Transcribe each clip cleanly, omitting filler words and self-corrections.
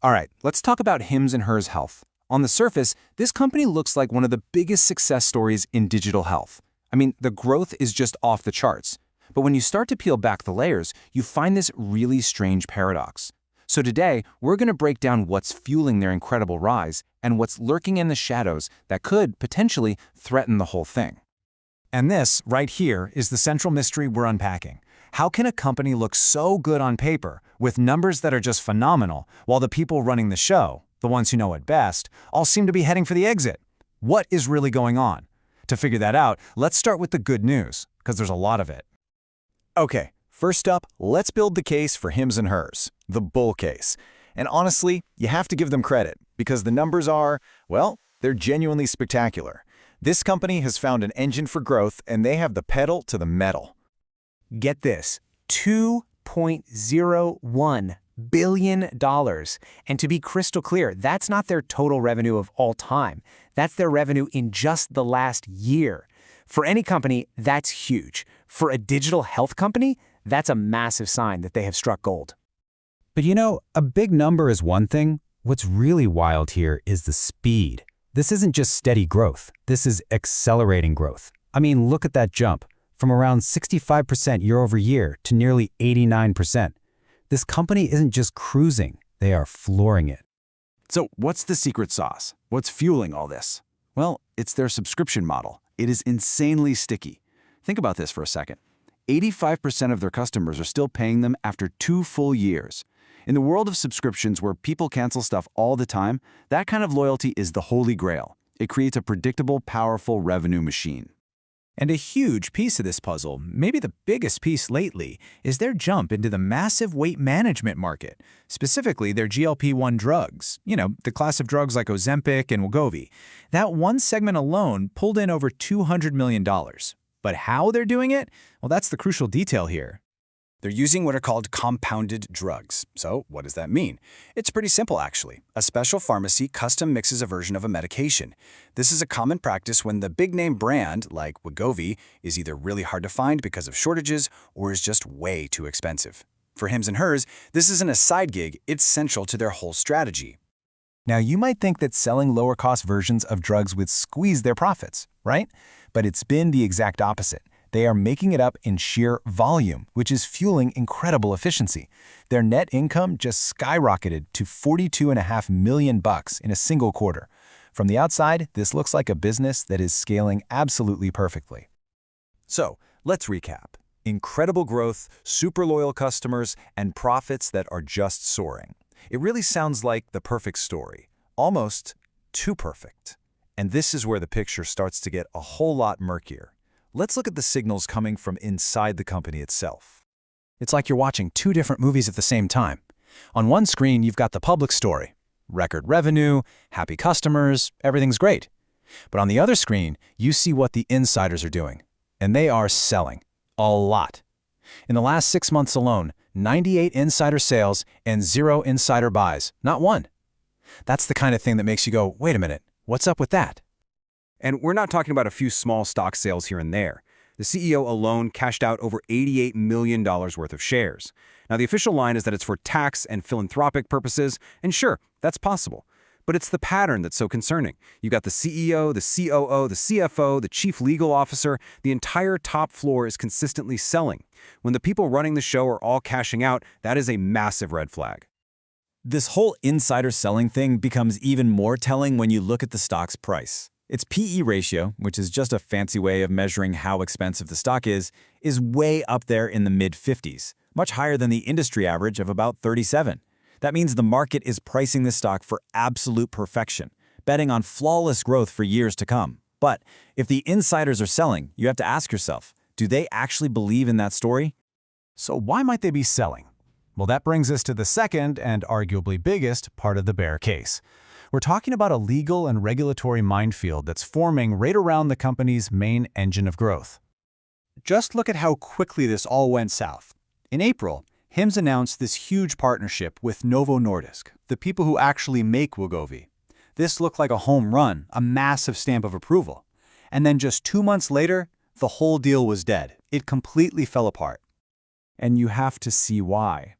All right, let's talk about HIMS and HERS Health. On the surface, this company looks like one of the biggest success stories in digital health. I mean, the growth is just off the charts. But when you start to peel back the layers, you find this really strange paradox. So today, we're going to break down what's fueling their incredible rise and what's lurking in the shadows that could potentially threaten the whole thing. And this, right here, is the central mystery we're unpacking. How can a company look so good on paper, with numbers that are just phenomenal, while the people running the show, the ones who know it best, all seem to be heading for the exit? What is really going on? To figure that out, let's start with the good news, because there's a lot of it. Okay, first up, let's build the case for HIMS and HERS, the bull case. And honestly, you have to give them credit, because the numbers are, well, they're genuinely spectacular. This company has found an engine for growth, and they have the pedal to the metal. Get this, $2.01 billion. And to be crystal clear, that's not their total revenue of all time. That's their revenue in just the last year. For any company, that's huge. For a digital health company, that's a massive sign that they have struck gold. But you know, a big number is one thing. What's really wild here is the speed. This isn't just steady growth. This is accelerating growth. I mean, look at that jump. From around 65% year over year to nearly 89%. This company isn't just cruising, they are flooring it. So what's the secret sauce? What's fueling all this? Well, it's their subscription model. It is insanely sticky. Think about this for a second. 85% of their customers are still paying them after 2 full years. In the world of subscriptions where people cancel stuff all the time, that kind of loyalty is the holy grail. It creates a predictable, powerful revenue machine. And a huge piece of this puzzle, maybe the biggest piece lately, is their jump into the massive weight management market, specifically their GLP-1 drugs, the class of drugs like Ozempic and Wegovy. That one segment alone pulled in over $200 million. But how they're doing it? Well, that's the crucial detail here. They're using what are called compounded drugs. So what does that mean? It's pretty simple, actually. A special pharmacy custom mixes a version of a medication. This is a common practice when the big-name brand, like Wegovy, is either really hard to find because of shortages or is just way too expensive. For HIMS and HERS, this isn't a side gig, it's central to their whole strategy. Now, you might think that selling lower-cost versions of drugs would squeeze their profits, right? But it's been the exact opposite. They are making it up in sheer volume, which is fueling incredible efficiency. Their net income just skyrocketed to $42.5 million in a single quarter. From the outside, this looks like a business that is scaling absolutely perfectly. So, let's recap. Incredible growth, super loyal customers, and profits that are just soaring. It really sounds like the perfect story. Almost too perfect. And this is where the picture starts to get a whole lot murkier. Let's look at the signals coming from inside the company itself. It's like you're watching 2 different movies at the same time. On one screen, you've got the public story. Record revenue, happy customers, everything's great. But on the other screen, you see what the insiders are doing. And they are selling. A lot. In the last 6 months alone, 98 insider sales and 0 insider buys. Not one. That's the kind of thing that makes you go, wait a minute, what's up with that? And we're not talking about a few small stock sales here and there. The CEO alone cashed out over $88 million worth of shares. Now, the official line is that it's for tax and philanthropic purposes, and sure, that's possible. But it's the pattern that's so concerning. You've got the CEO, the COO, the CFO, the chief legal officer. The entire top floor is consistently selling. When the people running the show are all cashing out, that is a massive red flag. This whole insider selling thing becomes even more telling when you look at the stock's price. Its P/E ratio, which is just a fancy way of measuring how expensive the stock is way up there in the mid-50s, much higher than the industry average of about 37. That means the market is pricing this stock for absolute perfection, betting on flawless growth for years to come. But if the insiders are selling, you have to ask yourself, do they actually believe in that story? So why might they be selling? Well, that brings us to the second and arguably biggest part of the bear case. We're talking about a legal and regulatory minefield that's forming right around the company's main engine of growth. Just look at how quickly this all went south. In April, HIMS announced this huge partnership with Novo Nordisk, the people who actually make Wegovy. This looked like a home run, a massive stamp of approval. And then just 2 months later, the whole deal was dead. It completely fell apart. And you have to see why.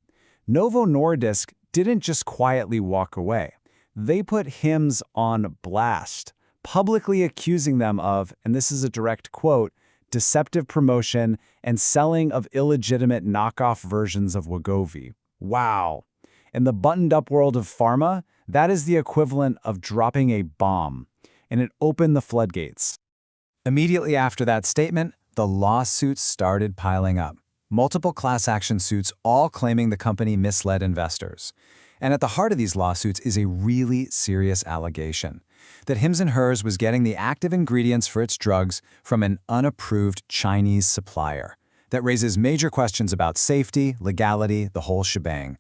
Novo Nordisk didn't just quietly walk away. They put HIMS on blast, publicly accusing them of, and this is a direct quote, deceptive promotion and selling of illegitimate knockoff versions of Wegovy. Wow. In the buttoned-up world of pharma, that is the equivalent of dropping a bomb, and it opened the floodgates. Immediately after that statement, the lawsuits started piling up. Multiple class action suits all claiming the company misled investors. And at the heart of these lawsuits is a really serious allegation that Hims & Hers was getting the active ingredients for its drugs from an unapproved Chinese supplier. That raises major questions about safety, legality, the whole shebang.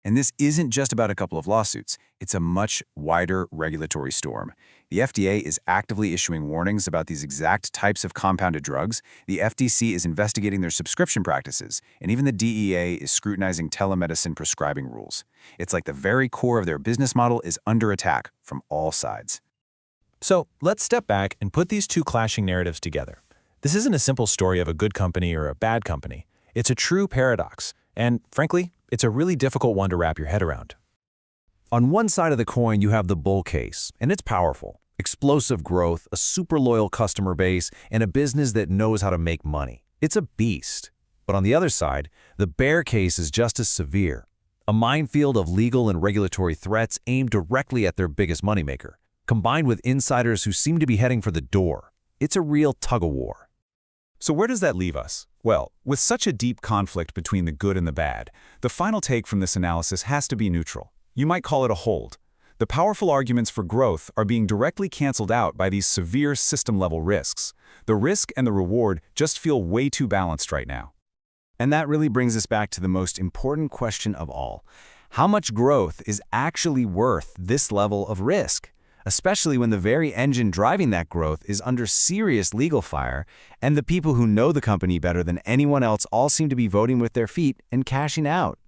And this isn't just about a couple of lawsuits. It's a much wider regulatory storm. The FDA is actively issuing warnings about these exact types of compounded drugs. The FTC is investigating their subscription practices, and even the DEA is scrutinizing telemedicine prescribing rules. It's like the very core of their business model is under attack from all sides. So let's step back and put these two clashing narratives together. This isn't a simple story of a good company or a bad company. It's a true paradox, and frankly, it's a really difficult one to wrap your head around. On one side of the coin, you have the bull case, and it's powerful. Explosive growth, a super loyal customer base, and a business that knows how to make money. It's a beast. But on the other side, the bear case is just as severe. A minefield of legal and regulatory threats aimed directly at their biggest moneymaker, combined with insiders who seem to be heading for the door. It's a real tug-of-war. So where does that leave us? Well, with such a deep conflict between the good and the bad, the final take from this analysis has to be neutral. You might call it a hold. The powerful arguments for growth are being directly canceled out by these severe system-level risks. The risk and the reward just feel way too balanced right now. And that really brings us back to the most important question of all. How much growth is actually worth this level of risk? Especially when the very engine driving that growth is under serious legal fire, and the people who know the company better than anyone else all seem to be voting with their feet and cashing out.